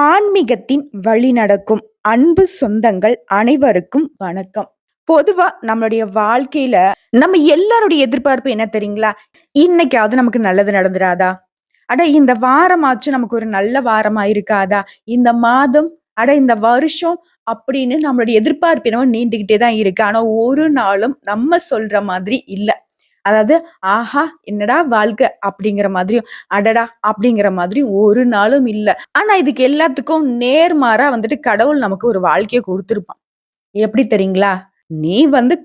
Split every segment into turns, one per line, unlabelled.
ஆன்மீகத்தின் வழிநடக்கும் அன்பு சொந்தங்கள் அனைவருக்கும் வணக்கம். பொதுவா நம்மளுடைய வாழ்க்கையில நம்ம எல்லாருடைய எதிர்பார்ப்பு என்ன தெரியுங்களா? இன்னைக்காவது நமக்கு நல்லது நடந்துராதா? அட இந்த வாரமாச்சும் நமக்கு ஒரு நல்ல வாரமா இருக்காதா? இந்த மாதம், அட இந்த வருஷம் அப்படின்னு நம்மளுடைய எதிர்பார்ப்பு என்னவோ நீண்டுகிட்டே தான் இருக்கு. ஆனா ஒரு நாளும் நம்ம சொல்ற மாதிரி இல்ல. அதாவது, ஆஹா! என்னடா வாழ்க்கை அப்படிங்கிற மாதிரியும், அடடா! அப்படிங்கிற மாதிரியும் ஒரு நாளும் இல்ல. ஆனா இதுக்கு எல்லாத்துக்கும் நேர்மாறா வந்துட்டு கடவுள் நமக்கு ஒரு வாழ்க்கைய குடுத்திருப்பான். எப்படி தெரியுங்களா? "நீ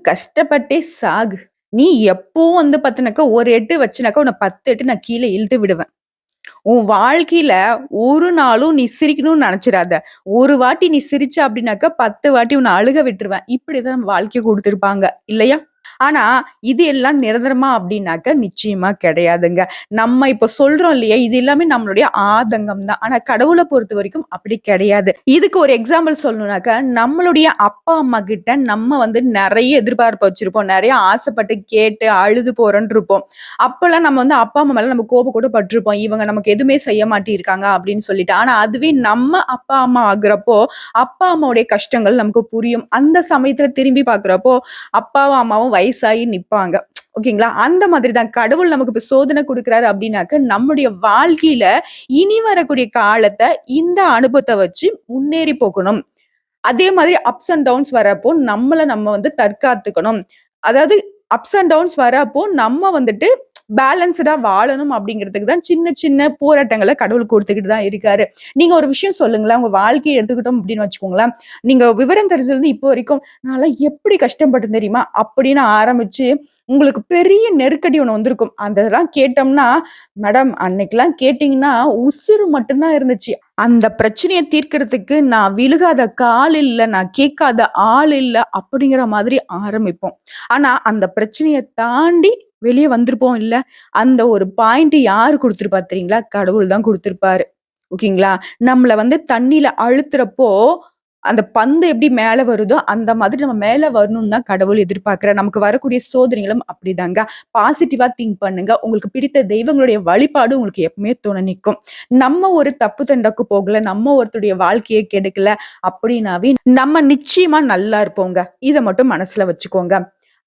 கஷ்டப்பட்டே சாகு. நீ எப்பவும் பாத்தீனாக்கா, ஒரு எட்டு வச்சுனாக்கா, உன்ன 10 எட்டு நான் கீழ இழுத்து விடுவேன். உன் வாழ்க்கையில ஒரு நாளும் நீ சிரிக்கணும்னு நெனச்சிராத. ஒரு வாட்டி நீ சிரிச்ச அப்படின்னாக்கா, 10 வாட்டி உன்ன அழுக விட்டுருவேன்." இப்படிதான் வாழ்க்கைய குடுத்திருப்பாங்க. இல்லையா? ஆனா, இது எல்லாம் நிரந்தரமா அப்டின்னாக்க நிச்சயமா கிடையாதுங்க. நம்ம இப்ப சொல்றோம் இல்லையா? இது எல்லாமே நம்மளுடைய ஆதங்கம் தான். ஆனா கடவுள பொறுத்தவரைக்கும் அப்படி கிடையாது. இதுக்கு ஒரு எக்ஸாம்பிள் சொல்லணும்னாக்க, நம்மளுடைய அப்பா, அம்மா கிட்ட நம்ம நெறைய எதிர்பார்ப்பு வச்சிருப்போம். நெறைய ஆசைப்பட்டு கேட்டு அழுது போறோம்ன்னு இருப்போம். அப்பலாம் நம்ம அப்பா, அம்மா மேல நம்ம கோபம் கூட பட்டுருப்போம். இவங்க நமக்கு எதுவுமே செய்ய மாட்டியிருக்காங்க அப்படின்னு சொல்லிட்டு. ஆனா அதுவே நம்ம அப்பா, அம்மா ஆகுறப்போ, அப்பா, அம்மாவுடைய கஷ்டங்கள் நமக்கு புரியும். அந்த சமயத்துல திரும்பி பார்க்குறப்போ, அப்பாவும், அம்மாவும் வயசாகி நிப்பாங்க. ஓகேங்களா? அந்த மாதிரி தான் கடவுள் நமக்கு இப்ப சோதனை குடுக்குறாரு அப்டின்னாக்க, நம்முடைய வாழ்க்கையில இனி வரக்கூடிய காலத்த இந்த அனுபவத்த வச்சு முன்னேறி போகணும். அதே மாதிரி அப்ஸ் அண்ட் டவுன்ஸ் வரப்போ நம்மள நம்ம தற்காத்துக்கணும். அதாவது அப்ஸ் அண்ட் டவுன்ஸ் வரப்போ நம்ம பேலன்ஸ்டா வாழணும் அப்படிங்கிறதுக்கு தான் சின்ன சின்ன போராட்டங்கள கடவுள் குடுத்துக்கிட்டு தான் இருக்காரு. நீங்க ஒரு விஷயம் சொல்லுங்களேன். உங்க வாழ்க்கைய எடுத்துக்கிட்டோம் அப்படின்னு வச்சுக்கோங்களேன். நீங்க விவரம் தெரிஞ்சதுலருந்து இப்போ வரைக்கும் நான்லாம் எப்படி கஷ்டப்பட்டேன் தெரியுமா? அப்படின்னு ஆரம்பிச்சு உங்களுக்கு பெரிய நெருக்கடி ஒண்ணு வந்திருக்கும். அந்த இதெல்லாம் கேட்டோம்னா, மேடம் அன்னைக்கெல்லாம் கேட்டீங்கன்னா உசுரு மட்டும் தான் இருந்துச்சு. அந்த பிரச்சனைய தீர்க்கிறதுக்கு நான் விழுகாத கால் இல்ல, நான் கேட்காத ஆள் இல்ல அப்படிங்கிற மாதிரி ஆரம்பிப்போம். ஆனா அந்த பிரச்சனைய தாண்டி வெளிய வந்திருப்போம் இல்ல, அந்த ஒரு பாயிண்ட் யாரு குடுத்திருப்பா தெரியுங்களா? கடவுள் தான் குடுத்திருப்பாரு. ஓகேங்களா? நம்மள தண்ணீல அழுத்துறப்போ, அந்த பந்து எப்படி மேல வருதோ, அந்த மாதிரி நம்ம மேல வரணும்னு தான் கடவுள் எதிர்பார்க்கிறார். நமக்கு வரக்கூடிய சோதனைகளும் அப்படிதாங்க. பாசிட்டிவா திங்க் பண்ணுங்க. உங்களுக்கு பிடித்த தெய்வங்களுடைய வழிபாடு உங்களுக்கு எப்பவுமே துணை நிக்கும். நம்ம ஒரு தப்பு தண்டக்கு போகல, நம்ம ஒருத்தருடைய வாழ்க்கைய கெடுக்கல அப்படின்னாவே, நம்ம நிச்சயமா நல்லா இருப்போங்க. இத மட்டும் மனசுல வச்சுக்கோங்க.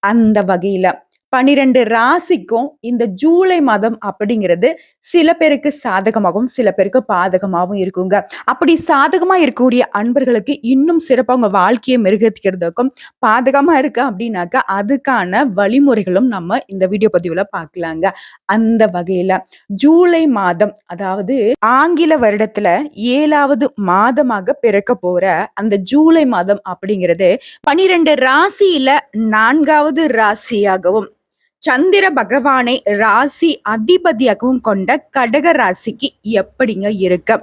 அந்த வகையில 12 ராசிக்கும் இந்த ஜூலை மாதம் அப்படிங்கிறது சில பேருக்கு சாதகமாகவும், சில பேருக்கு பாதகமாகவும் இருக்குங்க. அப்படி சாதகமா இருக்கக்கூடிய அன்பர்களுக்கு இன்னும் சிறப்பா உங்க வாழ்க்கைய மெருகேத்திக்கிறதுக்கும், பாதகமா இருக்கு அப்படின்னாக்கா, அதுக்கான வழிமுறைகளும் நம்ம இந்த வீடியோ பதிவுல பார்க்கலாங்க. அந்த வகையில ஜூலை மாதம், அதாவது ஆங்கில வருடத்துல 7வது மாதமாக பிறக்க போற அந்த ஜூலை மாதம் அப்படிங்கிறது 12 ராசியில 4வது ராசியாகவும், சந்திர பகவானை ராசி அதிபதியாகவும் கொண்ட கடக ராசிக்கு எப்படிங்க இருக்கு?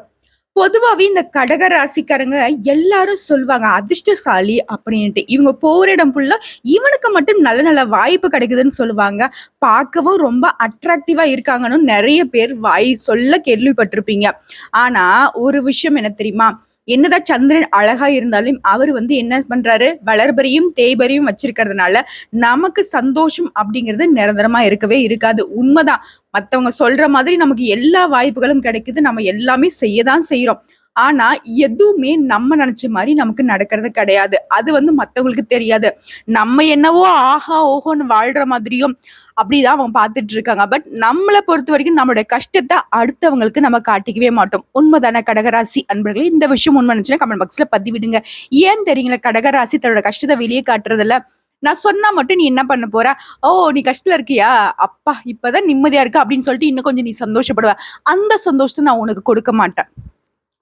பொதுவாவே இந்த கடக ராசிக்காரங்க எல்லாரும் சொல்லுவாங்க அதிர்ஷ்டசாலி அப்படின்ட்டு. இவங்க போற இடம் ஃபுல்லா இவனுக்கு மட்டும் நல்ல நல்ல வாய்ப்பு கிடைக்குதுன்னு சொல்லுவாங்க. பார்க்கவும் ரொம்ப அட்ராக்டிவா இருக்காங்கன்னு நெறைய பேர் வாய் சொல்ல கேள்விப்பட்டிருப்பீங்க. ஆனா ஒரு விஷயம் என்ன தெரியுமா? என்னதான் சந்திரன் அழகா இருந்தாலும் அவர் என்ன பண்றாரு? வளர்பறையும் தேய்பறையும் வச்சிருக்கிறதுனால நமக்கு சந்தோஷம் அப்படிங்கிறது நிரந்தரமா இருக்கவே இருக்காது. உண்மைதான். மத்தவங்க சொல்ற மாதிரி நமக்கு எல்லா வாய்ப்புகளும் கிடைக்குது. நம்ம எல்லாமே செய்ய தான் செய்றோம். ஆனா, எதுவுமே நம்ம நெனச்ச மாரி நமக்கு நடக்கிறது கிடையாது. அது மத்தவங்களுக்கு தெரியாது. நம்ம என்னவோ ஆஹா, ஓஹோன்னு வாழ்ற மாதிரியும் அப்படிதான் அவங்க பார்த்துட்டு இருக்காங்க. பட் நம்மள பொறுத்தவரைக்கும் நம்மளுடைய கஷ்டத்த அடுத்தவங்களுக்கு நம்ம காட்டிக்கவே மாட்டோம். உண்மைதானே கடகராசி அன்பர்களே? இந்த விஷயம் உண்மை இருந்துச்சுன்னா கமெண்ட் பாக்ஸ்ல பதிவிடுங்க. ஏன் தெரியுங்களா? கடகராசி தன்னோட கஷ்டத்த வெளியே காட்டுறதில்ல. நான் சொன்னா மட்டும் நீ என்ன பண்ண போற? "ஓ! நீ கஷ்டத்துல இருக்கியா? அப்பா! இப்பதான் நிம்மதியா இருக்க" அப்படின்னு சொல்லிட்டு இன்னும் கொஞ்சம் நீ சந்தோஷப்படுவ. அந்த சந்தோஷத்த நான் உனக்கு கொடுக்க மாட்டேன்.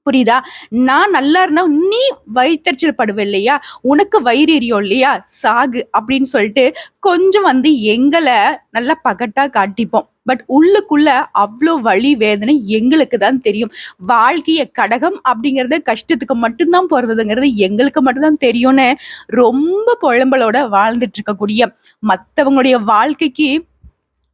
புரியுதா? நான் நல்லா இருந்தா நீ வயித்தெரிச்சல் படுவ இல்லையா? உனக்கு வயிறு எரியும் இல்லையா? சாகு அப்படின்னு சொல்லிட்டு கொஞ்சம் எங்கள நல்லா பகட்டா காட்டிப்போம். பட் உள்ளுக்குள்ள அவ்ளோ வலி, வேதனை எங்களுக்கு தான் தெரியும். வாழ்க்கைய கடகம் அப்படிங்கிறது கஷ்டத்துக்கு மட்டும் தான் பொறந்ததுங்கிறது எங்களுக்கு மட்டும் தான் தெரியும்னு ரொம்ப புலம்பலோட வாழ்ந்துட்டு இருக்கக்கூடிய மத்தவங்களுடைய வாழ்க்கைக்கு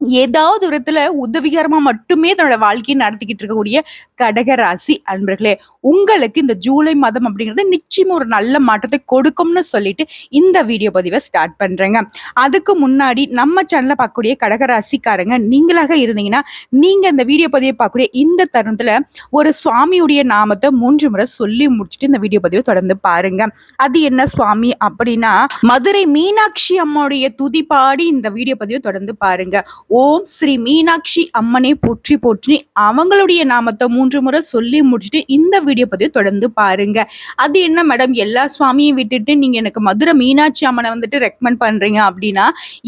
ஏதாவது விதத்துல உதவிகரமா மட்டுமே தன்னோட வாழ்க்கையை நடத்திக்கிட்டு இருக்கக்கூடிய கடகராசி அன்பர்களே, உங்களுக்கு இந்த ஜூலை மாதம் அப்படிங்கிறது நிச்சயமா ஒரு நல்ல மாற்றத்தை கொடுக்கும்னு சொல்லிட்டு இந்த வீடியோ பதிவை ஸ்டார்ட் பண்றேங்க. அதுக்கு முன்னாடி நம்ம சேனல்ல பார்க்கக்கூடிய கடகராசிக்காரங்க நீங்களாக இருந்தீங்கன்னா, நீங்க இந்த வீடியோ பதிவை பார்க்கக்கூடிய இந்த தருணத்துல ஒரு சுவாமியுடைய நாமத்தை 3 முறை சொல்லி முடிச்சுட்டு இந்த வீடியோ பதிவை தொடர்ந்து பாருங்க. அது என்ன சுவாமி அப்படின்னா, மதுரை மீனாட்சி அம்மாவுடைய துதி பாடி இந்த வீடியோ பதிவை தொடர்ந்து பாருங்க. ஓம் ஸ்ரீ மீனாட்சி அம்மனை போற்றி போற்றி அவங்களுடைய நாமத்தை 3 முறை சொல்லி முடிச்சுட்டு இந்த வீடியோ பதிவு தொடர்ந்து பாருங்க. அது என்ன மேடம், எல்லா சுவாமியும் விட்டுட்டு நீங்க எனக்கு மதுரை மீனாட்சி அம்மனை வந்துட்டு ரெக்கமெண்ட் பண்றீங்க அப்படின்னா,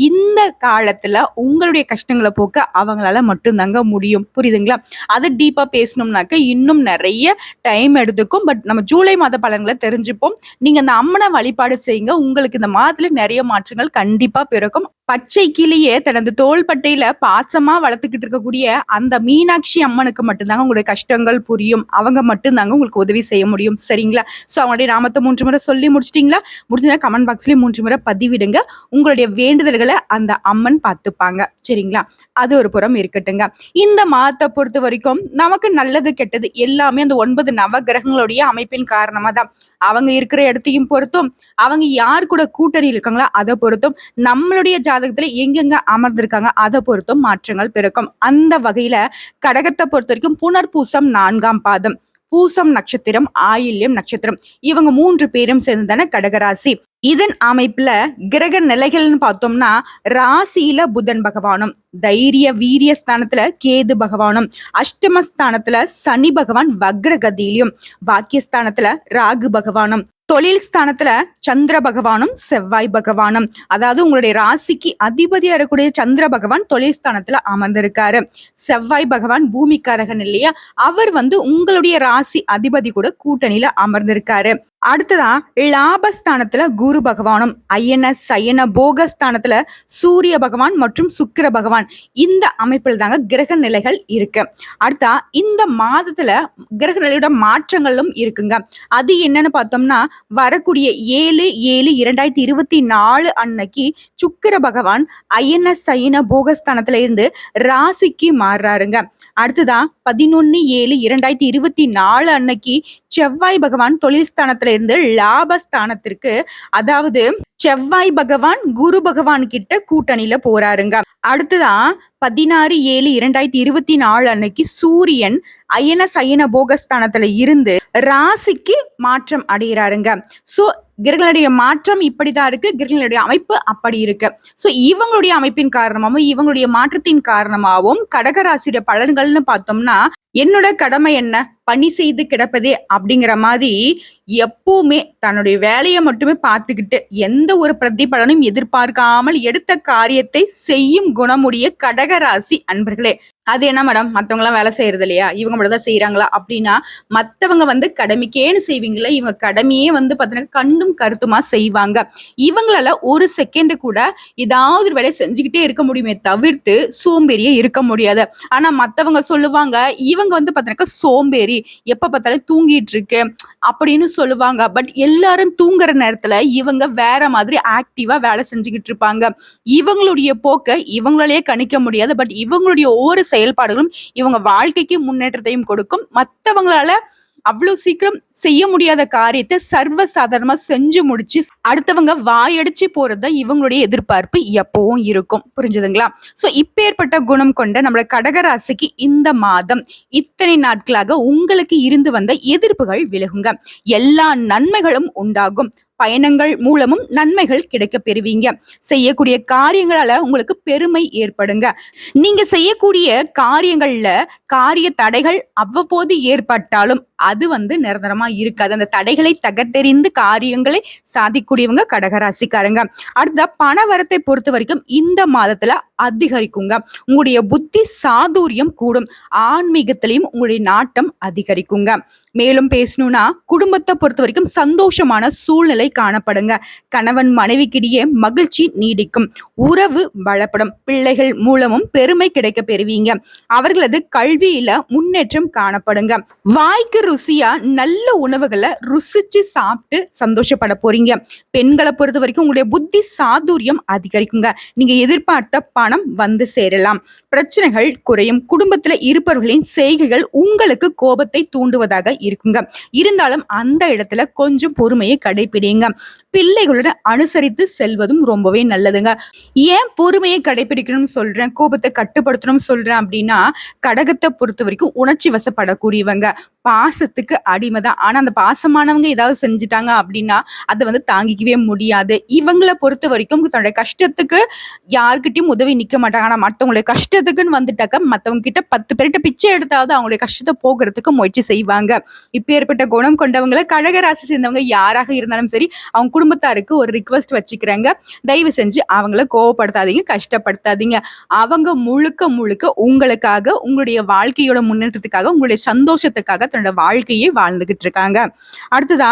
இந்த காலத்துல உங்களுடைய கஷ்டங்களை போக்க அவங்களால மட்டும்தாங்க முடியும். புரியுதுங்களா? அதை டீப்பா பேசணும்னாக்க இன்னும் நிறைய டைம் எடுத்துக்கும். பட் நம்ம ஜூலை மாத பலன்களை தெரிஞ்சுப்போம். நீங்க அந்த அம்மனை வழிபாடு செய்யுங்க. உங்களுக்கு இந்த மாதத்துல நிறைய மாற்றங்கள் கண்டிப்பா பிறக்கும். பச்சை கிளியே தனது தோள்பட்டையில பாசமா வளர்த்துக்கிட்டு இருக்கக்கூடிய அந்த மீனாட்சி அம்மனுக்கு மட்டும்தாங்க உங்களுடைய கஷ்டங்கள் புரியும். அவங்க மட்டும்தாங்க உங்களுக்கு உதவி செய்ய முடியும். சரிங்களா? சோ அவங்களுடைய நாமத்தை 3 முறை சொல்லி முடிச்சிட்டீங்களா? முடிஞ்சா கமெண்ட் பாக்ஸ்லயே 3 முறை பதிவிடுங்க. உங்களுடைய வேண்டுதல்களை அந்த அம்மன் பார்த்துப்பாங்க. சரிங்களா? அது ஒரு புறம் இருக்கட்டுங்க. இந்த மாதத்தை பொறுத்த வரைக்கும் நமக்கு நல்லது கெட்டது எல்லாமே அந்த 9 நவகிரகங்களுடைய அமைப்பின் காரணமா தான். அவங்க இருக்கிற இடத்தையும் பொறுத்தும், அவங்க யார் கூட கூட்டணி இருக்காங்களோ அதை பொறுத்தும், நம்மளுடைய ஜாதகத்துல எங்கெங்க அமர்ந்திருக்காங்க அதை பொறுத்தும் மாற்றங்கள் பிறக்கும். அந்த வகையில கடகத்தை பொறுத்த வரைக்கும் புனர்பூசம் 4ஆம் பாதம், பூசம் நட்சத்திரம், ஆயில்யம் நட்சத்திரம், இவங்க 3 பேரும் சேர்ந்துதானே கடகராசி. இதன் அமைப்புல கிரக நிலைகள்னு பார்த்தோம்னா, ராசியில புதன் பகவானும், தைரிய வீரிய ஸ்தானத்துல கேது பகவானும், அஷ்டமஸ்தானத்துல சனி பகவான் வக்ரகதியிலும், பாக்கியஸ்தானத்துல ராகு பகவானும், தொழில் ஸ்தானத்துல சந்திர பகவானும் செவ்வாய் பகவானும், அதாவது உங்களுடைய ராசிக்கு அதிபதியா இருக்கக்கூடிய சந்திர பகவான் தொழில் ஸ்தானத்துல அமர்ந்திருக்காரு. செவ்வாய் பகவான் பூமிக்காரகன் இல்லையா, அவர் உங்களுடைய ராசி அதிபதி கூட கூட்டணியில அமர்ந்திருக்காரு. அடுத்ததா லாபஸ்தானத்துல குரு பகவானும், அயன சயன போகஸ்தானத்துல சூரிய பகவான் மற்றும் சுக்கிர பகவான், இந்த அமைப்பில் தாங்க கிரக நிலைகள் இருக்கு. அடுத்தா இந்த மாதத்துல கிரக நிலையோட மாற்றங்களும் இருக்குங்க. அது என்னன்னு பார்த்தோம்னா, வரக்கூடிய 7/7/2024 அன்னைக்கு சுக்கிர பகவான் அயன சயன போகஸ்தானத்துல இருந்து ராசிக்கு மாறுறாருங்க. அடுத்ததா 11/7/2024 அன்னைக்கு செவ்வாய் பகவான் தொழில் ஸ்தானத்துல இருந்து லாபஸ்தானத்திற்கு, அதாவது செவ்வாய் பகவான் குரு பகவான் கிட்ட கூட்டணியில போறாருங்க. அடுத்ததான் 16/7/2024 அன்னைக்கு சூரியன் அயன சயன போகஸ்தானத்துல இருந்து ராசிக்கு மாற்றம் அடைகிறாருங்க. சோ கிரகங்களுடைய மாற்றம் இப்படிதான் இருக்கு, கிரகங்களுடைய அமைப்பு அப்படி இருக்கு. சோ இவங்களுடைய அமைப்பின் காரணமாகவும் இவங்களுடைய மாற்றத்தின் காரணமாகவும் கடகராசியோட பலன்கள்னு பார்த்தோம்னா, என்னோட கடமை என்ன, பணி செய்து கிடப்பதே அப்படிங்கிற மாதிரி எப்பவுமே தன்னுடைய வேலையை மட்டுமே பார்த்துக்கிட்டு எந்த ஒரு பிரதிபலனும் எதிர்பார்க்காமல் எடுத்த காரியத்தை செய்யும் குணமுடைய கடகராசி அன்பர்களே. அது என்ன மேடம், மத்தவங்க எல்லாம் வேலை செய்யறது இல்லையா, இவங்க மட்டும் தான் செய்யறாங்களா அப்படின்னா, மத்தவங்க கடமைக்கேன்னு செய்வீங்களா, இவங்க கடமையே பாத்தீங்கன்னா கண்டும் கருத்துமா செய்வாங்க. இவங்களால ஒரு செகண்ட் கூட ஏதாவது வேலையை செஞ்சுக்கிட்டே இருக்க முடியுமே தவிர்த்து சோம்பேறியே இருக்க முடியாது. ஆனா மத்தவங்க சொல்லுவாங்க, இவங்க பாத்தீங்கன்னா சோம்பேறி, எப்ப பார்த்தாலும் தூங்கிட்டு இருக்கு அப்படின்னு சொல்லுவாங்க. பட் எல்லாரும் தூங்குற நேரத்துல இவங்க வேற மாதிரி ஆக்டிவா வேலை செஞ்சுக்கிட்டு இருப்பாங்க. இவங்களுடைய போக்க இவங்களாலேயே கணிக்க முடியாது. பட் இவங்களுடைய ஒவ்வொரு செயல்பாடுகளும் இவங்க வாழ்க்கைக்கு முன்னேற்றத்தையும் கொடுக்கும். மற்றவங்களால அவ்வளவு சீக்கிரம் செய்ய முடியாத காரியத்தை சர்வ சாதாரணமா செஞ்சு முடிச்சு அடுத்தவங்க வாயடிச்சு போறதுதான் இவங்களுடைய எதிர்பார்ப்பு எப்பவும் இருக்கும். புரிஞ்சுதுங்களா? சோ இப்பேற்பட்ட குணம் கொண்ட நம்மளோட கடகராசிக்கு இந்த மாதம் இத்தனை நாட்களாக உங்களுக்கு இருந்து வந்த எதிர்ப்புகள் விலகுங்க. எல்லா நன்மைகளும் உண்டாகும். பயணங்கள் மூலமும் நன்மைகள் கிடைக்க பெறுவீங்க. செய்யக்கூடிய காரியங்களால உங்களுக்கு பெருமை ஏற்படுங்க. நீங்க செய்யக்கூடிய காரியங்கள்ல காரிய தடைகள் அவ்வப்போது ஏற்பட்டாலும் அது நிரந்தரமா இருக்காது. அந்த தடைகளை தகர்த்தெறிந்து காரியங்களை சாதிக்கூடியவங்க கடகராசிக்காரங்க. அடுத்த பண வரத்தை பொறுத்த வரைக்கும் இந்த மாதத்துல அதிகரிக்குங்க. உங்களுடைய புத்தி சாதுரியம் கூடும். ஆன்மீகத்திலையும் உங்களுடைய நாட்டம் அதிகரிக்குங்க. மேலும் பேசணும்னா, குடும்பத்தை பொறுத்த வரைக்கும் சந்தோஷமான சூழ்நிலை காணப்படுங்க. கணவன் மனைவிக்கிடையே மகிழ்ச்சி நீடிக்கும். உறவு பலப்படும். பிள்ளைகள் மூலமும் பெருமை கிடைக்க பெறுவீங்க. அவர்களது கல்வியில முன்னேற்றம் காணப்படுங்க. வாய்க்கு ருசியா நல்ல உணவுகளை ருசிச்சு சாப்பிட்டு சந்தோஷப்பட போறீங்க. பெண்களை பொறுத்த வரைக்கும் உங்களுடைய புத்தி சாதுரியம் அதிகரிக்குங்க. நீங்க எதிர்பார்த்த பணம் வந்து சேரலாம். பிரச்சனைகள் குறையும். குடும்பத்துல இருப்பவர்களின் செய்கைகள் உங்களுக்கு கோபத்தை தூண்டுவதாக இருக்குங்க. இருந்தாலும் அந்த இடத்துல கொஞ்சம் பொறுமையை கடைபிடிங்க. பிள்ளைகளுடன் அனுசரித்து செல்வதும் ரொம்பவே நல்லதுங்க. ஏன் பொறுமையை கடைபிடிக்கணும்னு சொல்றேன், கோபத்தை கட்டுப்படுத்தணும்னு சொல்றேன் அப்படின்னா, கடகத்தை பொறுத்த வரைக்கும் உணர்ச்சி வசப்படக்கூடியவங்க. பாசத்துக்கு அடிமைதான். ஆனா அந்த பாசமானவங்க ஏதாவது செஞ்சுட்டாங்க அப்படின்னா அதை வந்து தாங்கிக்கவே முடியாது. இவங்களை பொறுத்த வரைக்கும் தன்னுடைய கஷ்டத்துக்கு யாருக்கிட்டையும் உதவி நிக்க மாட்டாங்க. ஆனா மத்தவங்களுடைய கஷ்டத்துக்குன்னு வந்துட்டாக்க மத்தவங்க கிட்ட 10 பேர்கிட்ட பிச்சை எடுத்தாவது அவங்களுடைய கஷ்டத்தை போக்குறதுக்கு முயற்சி செய்வாங்க. இப்ப ஏற்பட்ட குணம் கொண்டவங்களை கடகராசி சேர்ந்தவங்க யாராக இருந்தாலும் சரி, அவங்க குடும்பத்தாருக்கு ஒரு ரிக்வெஸ்ட் வச்சுக்கிறாங்க. தயவு செஞ்சு அவங்கள கோவப்படுத்தாதீங்க, கஷ்டப்படுத்தாதீங்க. அவங்க முழுக்க முழுக்க உங்களுக்காக, உங்களுடைய வாழ்க்கையோட முன்னேற்றத்துக்காக, உங்களுடைய சந்தோஷத்துக்காக தன்னோட வாழ்க்கையை வாழ்ந்துகிட்டு இருக்காங்க. அடுத்ததா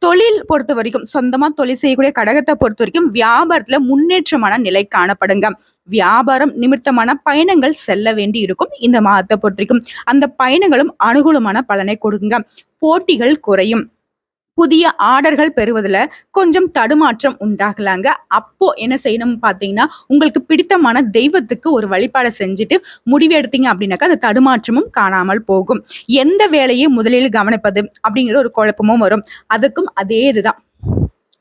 தொழில் பொறுத்த வரைக்கும், சொந்தமா தொழில் செய்யக்கூடிய கடகத்தை பொறுத்த வரைக்கும் வியாபாரத்துல முன்னேற்றமான நிலை காணப்படுங்க. வியாபாரம் நிமித்தமான பயணங்கள் செல்ல வேண்டி இருக்கும். இந்த மாதத்தை பொறுத்த வரைக்கும் அந்த பயணங்களும் அனுகூலமான பலனை கொடுங்க. போட்டிகள் குறையும். புதிய ஆர்டர்கள் பெறுவதில் கொஞ்சம் தடுமாற்றம் உண்டாகலாங்க. அப்போ என்ன செய்யணும் பார்த்தீங்கன்னா, உங்களுக்கு பிடித்தமான தெய்வத்துக்கு ஒரு வழிபாடு செஞ்சுட்டு முடிவு எடுத்தீங்க அப்படின்னாக்கா அந்த தடுமாற்றமும் காணாமல் போகும். எந்த வேலையை முதலில் கவனிப்பது அப்படிங்கிற ஒரு குழப்பமும் வரும். அதுக்கும் அதே இதுதான்.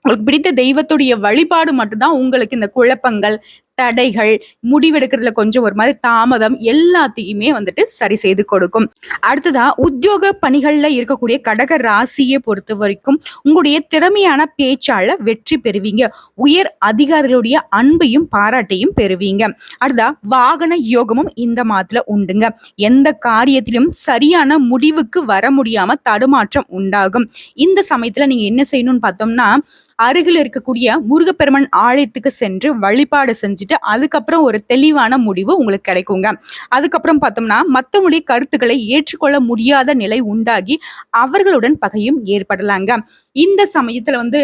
உங்களுக்கு பிடித்த தெய்வத்துடைய வழிபாடு மட்டும்தான் உங்களுக்கு இந்த குழப்பங்கள், தடைகள், முடிவெடுக்கிறதுல கொஞ்சம் ஒரு மாதிரி தாமதம் எல்லாத்தையுமே வந்துட்டு சரி செய்து கொடுக்கும். அடுத்ததா உத்தியோக பணிகள்ல இருக்கக்கூடிய கடக ராசியை பொறுத்த வரைக்கும் உங்களுடைய திறமையான பேச்சால வெற்றி பெறுவீங்க. உயர் அதிகாரிகளுடைய அன்பையும் பாராட்டையும் பெறுவீங்க. அடுத்ததா வாகன யோகமும் இந்த மாதத்துல உண்டுங்க. எந்த காரியத்திலும் சரியான முடிவுக்கு வர முடியாம தடுமாற்றம் உண்டாகும். இந்த சமயத்துல நீங்க என்ன செய்யணும்னு பார்த்தோம்னா, அருகில் இருக்கக்கூடிய முருகப்பெருமான் ஆலயத்துக்கு சென்று வழிபாடு செஞ்சுட்டு அதுக்கப்புறம் ஒரு தெளிவான முடிவு உங்களுக்கு கிடைக்குங்க. அதுக்கப்புறம் பார்த்தோம்னா, மற்றவங்களுடைய கருத்துக்களை ஏற்றுக்கொள்ள முடியாத நிலை உண்டாகி அவர்களுடன் பகையும் ஏற்படலாங்க. இந்த சமயத்துல வந்து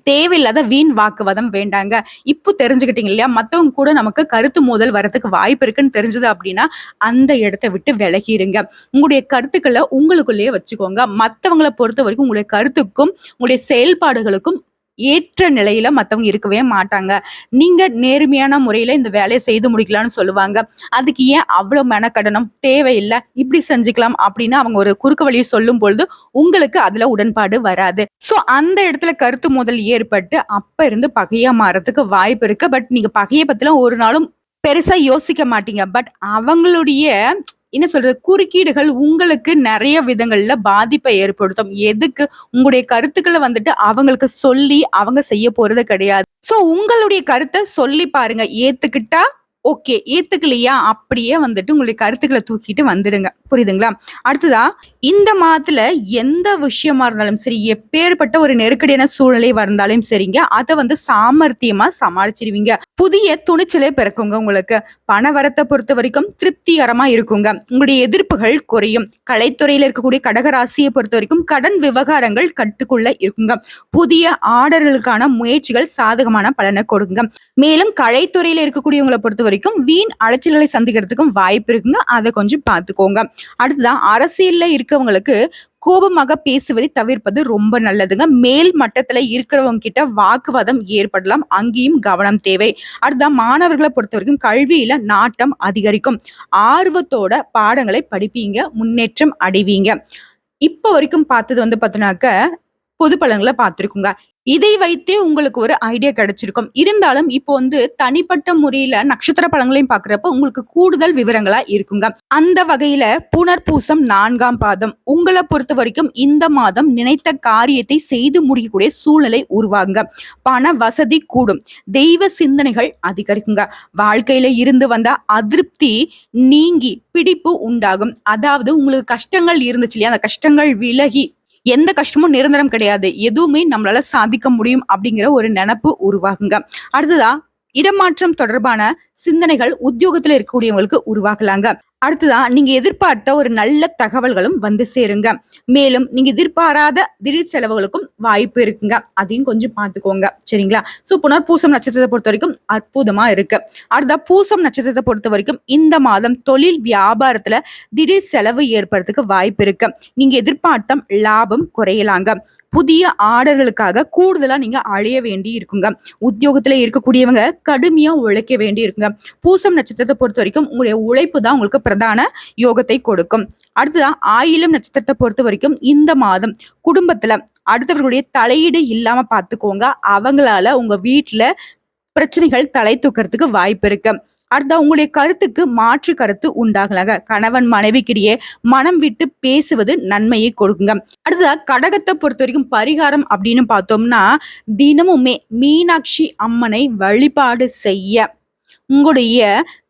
தேவையில்லாத வீண் வாக்குவாதம் வேண்டாங்க. இப்போ தெரிஞ்சுக்கிட்டீங்க இல்லையா, மத்தவங்க கூட நமக்கு கருத்து மோதல் வரதுக்கு வாய்ப்பு இருக்குன்னு தெரிஞ்சது அப்படின்னா அந்த இடத்தை விட்டு விலகிருங்க. உங்களுடைய கருத்துக்களை உங்களுக்குள்ளேயே வச்சுக்கோங்க. மத்தவங்களை பொறுத்த வரைக்கும் உங்களுடைய கருத்துக்கும் உங்களுடைய செயல்பாடுகளுக்கும் ஏற்ற நிலையில மத்தவங்க இருக்கவே மாட்டாங்க. நீங்க நேர்மையான முறையில இந்த வேலையை செய்து முடிக்கலாம்னு சொல்லுவாங்க. அதுக்கு ஏன் அவ்வளவு மெனக்கடணும், தேவையில்லை, இப்படி செஞ்சுக்கலாம் அப்படின்னு அவங்க ஒரு குறுக்கு வழியை சொல்லும் பொழுது உங்களுக்கு அதுல உடன்பாடு வராது. சோ அந்த இடத்துல கருத்து மோதல் ஏற்பட்டு அப்ப இருந்து பகையா மாறதுக்கு வாய்ப்பு இருக்கு. பட் நீங்க பகையை பத்திலாம் ஒரு நாளும் பெருசா யோசிக்க மாட்டீங்க. பட் அவங்களுடைய என்ன சொல்றது, குறுக்கீடுகள் உங்களுக்கு நிறைய விதங்கள்ல பாதிப்பை ஏற்படுத்தும். எதுக்கு, உங்களுடைய கருத்துக்களை வந்துட்டு அவங்களுக்கு சொல்லி அவங்க செய்ய போறது கிடையாது. சோ உங்களுடைய கருத்தை சொல்லி பாருங்க. ஏத்துக்கிட்டா ஓகே, ஏத்துக்கலையா அப்படியே வந்துட்டு உங்களுடைய கருத்துக்களை தூக்கிட்டு வந்துடுங்க. புரியுதுங்களா? அடுத்ததா இந்த மாதத்துல எந்த விஷயமா இருந்தாலும் சரி, எப்பேற்பட்ட ஒரு நெருக்கடியான சூழ்நிலை வந்தாலும் சரிங்க, அதை வந்து சாமர்த்தியமா சமாளிச்சிருவீங்க. புதிய துணிச்சலே பிறக்குங்க. உங்களுக்கு பண வரத்தை பொறுத்த வரைக்கும் திருப்திகரமா இருக்குங்க. உங்களுடைய எதிர்ப்புகள் குறையும். கலைத்துறையில இருக்கக்கூடிய கடகராசியை பொறுத்த வரைக்கும் கடன் விவகாரங்கள் கட்டுக்குள்ள இருக்குங்க. புதிய ஆர்டர்களுக்கான முயற்சிகள் சாதகமான பலனை கொடுங்க. மேலும் கலைத்துறையில இருக்கக்கூடியவங்களை பொறுத்த வரைக்கும் வீண் அலைச்சல்களை சந்திக்கிறதுக்கும் வாய்ப்பு இருக்குங்க. அதை கொஞ்சம் பார்த்துக்கோங்க. அடுத்ததான் அரசியல்ல இருக்கவங்களுக்கு கோபமாக பேசுவதை தவிர்ப்பது ரொம்ப நல்லதுங்க. மேல் மட்டத்துல இருக்கிறவங்க கிட்ட வாக்குவாதம் ஏற்படலாம். அங்கேயும் கவனம் தேவை. அடுத்ததான் மாணவர்களை பொறுத்த வரைக்கும் கல்வியில நாட்டம் அதிகரிக்கும். ஆர்வத்தோட பாடங்களை படிப்பீங்க, முன்னேற்றம் அடைவீங்க. இப்ப வரைக்கும் பார்த்தது வந்து பார்த்தோன்னாக்க பொது பலன்களை பார்த்திருக்குங்க. இதை வைத்தே உங்களுக்கு ஒரு ஐடியா கிடைச்சிருக்கும். இருந்தாலும் இப்போ வந்து தனிப்பட்ட முறையில நட்சத்திர பலன்களையும் பாக்குறப்ப உங்களுக்கு கூடுதல் விவரங்களா இருக்குங்க. அந்த வகையில புனர்பூசம் 4ஆம் பாதம் உங்களை பொறுத்த வரைக்கும் இந்த மாதம் நினைத்த காரியத்தை செய்து முடிக்கக்கூடிய சூழ்நிலை உருவாகுங்க. பண வசதி கூடும். தெய்வ சிந்தனைகள் அதிகரிக்குங்க. வாழ்க்கையில இருந்து வந்த அதிருப்தி நீங்கி பிடிப்பு உண்டாகும். அதாவது உங்களுக்கு கஷ்டங்கள் இருந்துச்சு இல்லையா, அந்த கஷ்டங்கள் விலகி எந்த கஷ்டமும் நிரந்தரம் கிடையாது, எதுவுமே நம்மளால சாதிக்க முடியும் அப்படிங்கிற ஒரு நினைப்பு உருவாகுங்க. அடுத்ததா இடமாற்றம் தொடர்பான சிந்தனைகள் உத்தியோகத்துல இருக்கக்கூடியவங்களுக்கு உருவாகலாங்க. அடுத்ததா நீங்க எதிர்பார்த்த ஒரு நல்ல தகவல்களும் வந்து சேருங்க. மேலும் நீங்க எதிர்பாராத திடீர் செலவுகளுக்கும் வாய்ப்பு இருக்குங்க. அதையும் கொஞ்சம் பார்த்துக்கோங்க. சரிங்களா? புனர்பூசம் நட்சத்திரத்தை பொறுத்தவரைக்கும் அற்புதமா இருக்கு. அடுத்ததா பூசம் நட்சத்திரத்தை பொறுத்தவரைக்கும் இந்த மாதம் தொழில் வியாபாரத்துல திடீர் செலவு ஏற்படுறதுக்கு வாய்ப்பு இருக்கு. நீங்க எதிர்பார்த்த லாபம் குறையலாங்க. புதிய ஆர்டர்களுக்காக கூடுதலா நீங்க அலைய வேண்டி இருக்குங்க. உத்தியோகத்துல இருக்கக்கூடியவங்க கடுமையா உழைக்க வேண்டி இருக்குங்க. பூசம் நட்சத்திரத்தை பொறுத்த வரைக்கும் உங்களுடைய உழைப்பு தான் உங்களுக்கு பிரதான யோகத்தை கொடுக்கும். அடுத்ததான் ஆயிலம் நட்சத்திரத்தை பொறுத்த வரைக்கும் இந்த மாதம் குடும்பத்துல அடுத்தவர்களுடைய தலையீடு இல்லாம பாத்துக்கோங்க. அவங்களால உங்க வீட்டுல பிரச்சனைகள் தலை தூக்கிறதுக்கு வாய்ப்பு இருக்கு. அடுத்த உங்களுடைய கருத்துக்கு மாற்று கருத்து உண்டாகலாங்க. கணவன் மனைவிக்கிடையே மனம் விட்டு பேசுவது நன்மையை கொடுக்குங்க. அடுத்ததா கடகத்தை பொறுத்த வரைக்கும் பரிகாரம் அப்படின்னு பார்த்தோம்னா, தினமுமே மீனாட்சி அம்மனை வழிபாடு செய்ய உங்களுடைய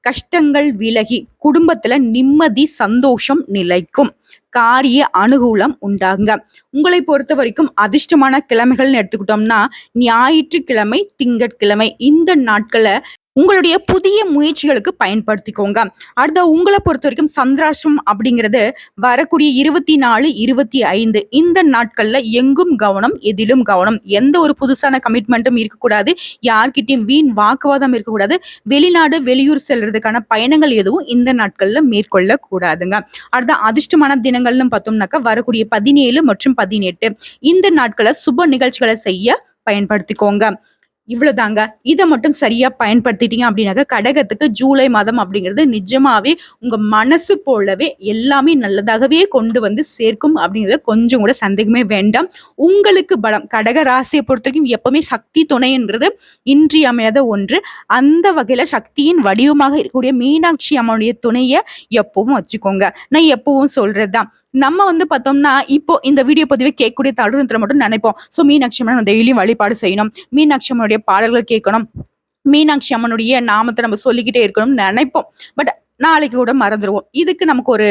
கஷ்டங்கள் விலகி குடும்பத்துல நிம்மதி சந்தோஷம் நிலைக்கும். காரிய அனுகூலம் உண்டாகுங்க. உங்களை பொறுத்த வரைக்கும் அதிர்ஷ்டமான கிழமைகள்னு எடுத்துக்கிட்டோம்னா ஞாயிற்றுக்கிழமை, திங்கட்கிழமை இந்த நாட்களை உங்களுடைய புதிய முயற்சிகளுக்கு பயன்படுத்திக்கோங்க. அடுத்த உங்களை பொறுத்த வரைக்கும் சந்திராஷ்டிரம் அப்படிங்கிறது வரக்கூடிய 24, 25 இந்த நாட்கள்ல எங்கும் கவனம், எதிலும் கவனம். எந்த ஒரு புதுசான கமிட்மெண்ட்டும் இருக்கக்கூடாது. யார்கிட்டயும் வீண் வாக்குவாதம் இருக்கக்கூடாது. வெளிநாடு வெளியூர் செல்றதுக்கான பயணங்கள் எதுவும் இந்த நாட்கள்ல மேற்கொள்ள கூடாதுங்க. அடுத்த அதிர்ஷ்டமான தினங்கள்னு பார்த்தோம்னாக்கா வரக்கூடிய 17 மற்றும் 18 இந்த நாட்களை சுப நிகழ்ச்சிகளை செய்ய பயன்படுத்திக்கோங்க. இவ்வளவுதாங்க. இதை மட்டும் சரியா பயன்படுத்திட்டீங்க அப்படின்னாக்க கடகத்துக்கு ஜூலை மாதம் அப்படிங்கிறது நிஜமாவே உங்க மனசு போலவே எல்லாமே நல்லதாகவே கொண்டு வந்து சேர்க்கும் அப்படிங்கிறது கொஞ்சம் கூட சந்தேகமே வேண்டாம். உங்களுக்கு பலம். கடக ராசியை பொறுத்த வரைக்கும் எப்பவுமே சக்தி துணைன்றது இன்றியமையாத ஒன்று. அந்த வகையில சக்தியின் வடிவமாக இருக்கக்கூடிய மீனாட்சி அம்மனுடைய துணையை எப்பவும் வச்சுக்கோங்க. நான் எப்பவும் சொல்றதுதான். நம்ம பார்த்தோம்னா இப்போ இந்த வீடியோ பதிவை கேட்கக்கூடிய தருணத்துல மட்டும் நினைப்போம். மீனாட்சி அம்மன் டெய்லியும் வழிபாடு செய்யணும், மீனாட்சி அம்மனுடைய பாடல்கள் கேட்கணும், மீனாட்சி அம்மனுடைய நாமத்தை நம்ம சொல்லிக்கிட்டே இருக்கணும்னு நினைப்போம். பட் நாளைக்கு கூட மறந்துடுவோம். இதுக்கு நமக்கு ஒரு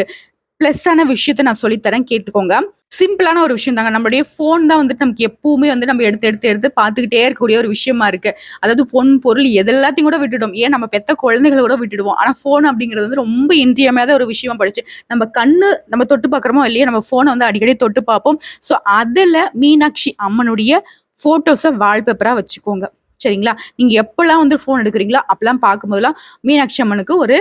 பிளஸ்ஸான விஷயத்த நான் சொல்லித்தரேன், கேட்டுக்கோங்க. சிம்பிளான ஒரு விஷயம் தாங்க. நம்மளுடைய போன் தான் நமக்கு எப்பவுமே நம்ம எடுத்து எடுத்து எடுத்து பார்த்துக்கிட்டே இருக்கக்கூடிய ஒரு விஷயமா இருக்கு. அதாவது பொன் பொருள் எதெல்லாத்தையும் கூட விட்டுடும். ஏன் நம்ம பெத்த குழந்தைகளை கூட விட்டுடுவோம். ஆனா போன் அப்படிங்கிறது ரொம்ப இன்றியமையாத ஒரு விஷயமா படிச்சு நம்ம கண்ணு நம்ம தொட்டு பார்க்குறோமோ இல்லையா, நம்ம போனை அடிக்கடி தொட்டு பார்ப்போம். அதுல மீனாட்சி அம்மனுடைய போட்டோஸை வால்பேப்பரா வச்சுக்கோங்க. சரிங்களா? நீங்க எப்பெல்லாம் போன் எடுக்கிறீங்களோ அப்பெல்லாம் பார்க்கும்போதெல்லாம் மீனாட்சி அம்மனுக்கு ஒரு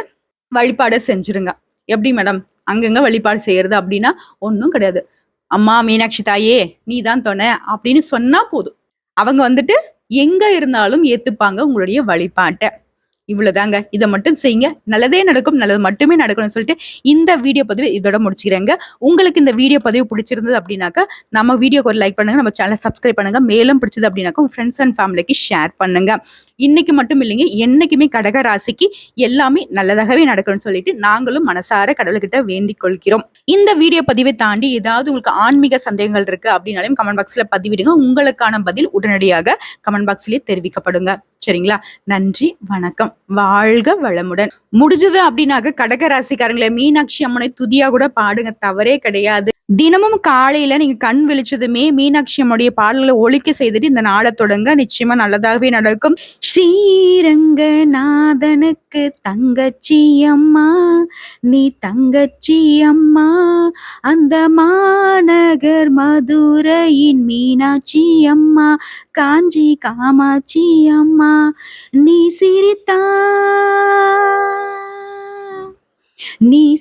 வழிபாடை செஞ்சிருங்க. எப்படி மேடம் அங்கங்க வழிபாடு செய்யறது அப்படின்னா ஒன்றும் கிடையாது. அம்மா மீனாட்சி தாயே நீ தான் துணை அப்படின்னு சொன்னா போதும். அவங்க எங்க இருந்தாலும் ஏத்துப்பாங்க உங்களுடைய வழிபாட்டை. இவ்வளவுதாங்க. இதை மட்டும் செய்யுங்க. நல்லதே நடக்கும், நல்லது மட்டுமே நடக்கணும்னு சொல்லிட்டு இந்த வீடியோ பதிவு இதோட முடிச்சுக்கிறேங்க. உங்களுக்கு இந்த வீடியோ பதிவு பிடிச்சிருந்தது அப்படின்னாக்கா நம்ம வீடியோக்கு ஒரு லைக் பண்ணுங்க, நம்ம சேனலை சப்ஸ்கிரைப் பண்ணுங்க. மேலும் பிடிச்சது அப்படின்னாக்கா உங்க ஃப்ரெண்ட்ஸ் அண்ட் ஃபேமிலிக்கு ஷேர் பண்ணுங்க. இன்னைக்கு மட்டும் இல்லைங்க, என்னைக்குமே கடக ராசிக்கு எல்லாமே நல்லதாகவே நடக்கணும்னு சொல்லிட்டு நாங்களும் மனசார கடவுள்கிட்ட வேண்டிக் கொள்கிறோம். இந்த வீடியோ பதிவை தாண்டி ஏதாவது உங்களுக்கு ஆன்மீக சந்தேகங்கள் இருக்கு அப்படின்னாலும் கமெண்ட் பாக்ஸ்ல பதிவிடுங்க. உங்களுக்கான பதில் உடனடியாக கமெண்ட் பாக்ஸ்லயே தெரிவிக்கப்படுங்க. சரிங்களா? நன்றி, வணக்கம், வாழ்க வளமுடன். முடிஞ்சது அப்படின்னாக்க கடக ராசிக்காரங்களே மீனாட்சி அம்மனை துதியா கூட பாடுங்க, தவறே கிடையாது. தினமும் காலையில நீங்க கண் விழிச்சதுமே மீனாட்சி அம்மனுடைய பாடல்களை ஒலிக்க செய்துட்டு இந்த நாளை தொடங்க. நிச்சயமா நல்லதாகவே நடக்கும். ஸ்ரீரங்கநாதனுக்கு தங்கச்சி அம்மா நீ தங்கச்சி அம்மா, அந்த மாநகர் மதுரையின் மீனாட்சி அம்மா, காஞ்சி காமாட்சி அம்மா, நீ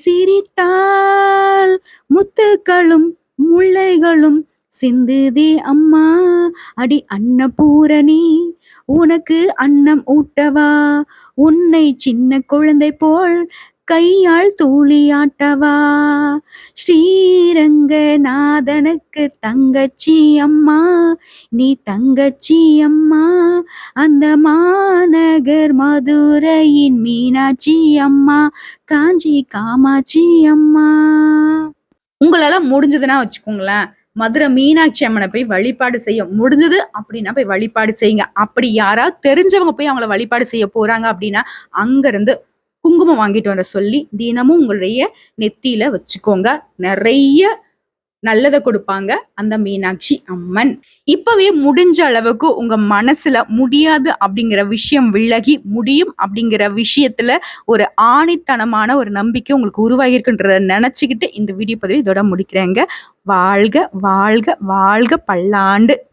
சிரித்தால் முத்துக்களும் முல்லைகளும் சிந்துதே அம்மா, அடி அன்னபூரணி உனக்கு அன்னம் ஊட்டவா, உன்னை சின்ன குழந்தை போல் கையால் தூளியாட்டவா, ஸ்ரீரங்கநாதனுக்கு தங்கச்சி அம்மா நீ தங்கச்சி அம்மா, அந்த மாநகர் மதுரையின் மீனாட்சி அம்மா, காஞ்சி காமாட்சி அம்மா. உங்களால முடிஞ்சதுன்னா வச்சுக்கோங்களேன், மதுரை மீனாட்சி அம்மனை போய் வழிபாடு செய்ய முடிஞ்சது அப்படின்னா போய் வழிபாடு செய்யுங்க. அப்படி யாராவது தெரிஞ்சவங்க போய் அவங்கள வழிபாடு செய்ய போறாங்க அப்படின்னா அங்க இருந்து குங்குமம் வாங்கிட்டு வர சொல்லி தினமும் உங்களுடைய நெத்தியில வச்சுக்கோங்க. நிறைய நல்லதை கொடுப்பாங்க அந்த மீனாட்சி அம்மன். இப்பவே முடிஞ்ச அளவுக்கு உங்க மனசுல முடியாது அப்படிங்கிற விஷயம் விலகி முடியும் அப்படிங்கிற விஷயத்துல ஒரு ஆணித்தனமான ஒரு நம்பிக்கை உங்களுக்கு உருவாகிருக்குன்றத நினைச்சுக்கிட்டு இந்த வீடியோ பதிவை இதோட முடிக்கிறேங்க. வாழ்க வாழ்க வாழ்க பல்லாண்டு.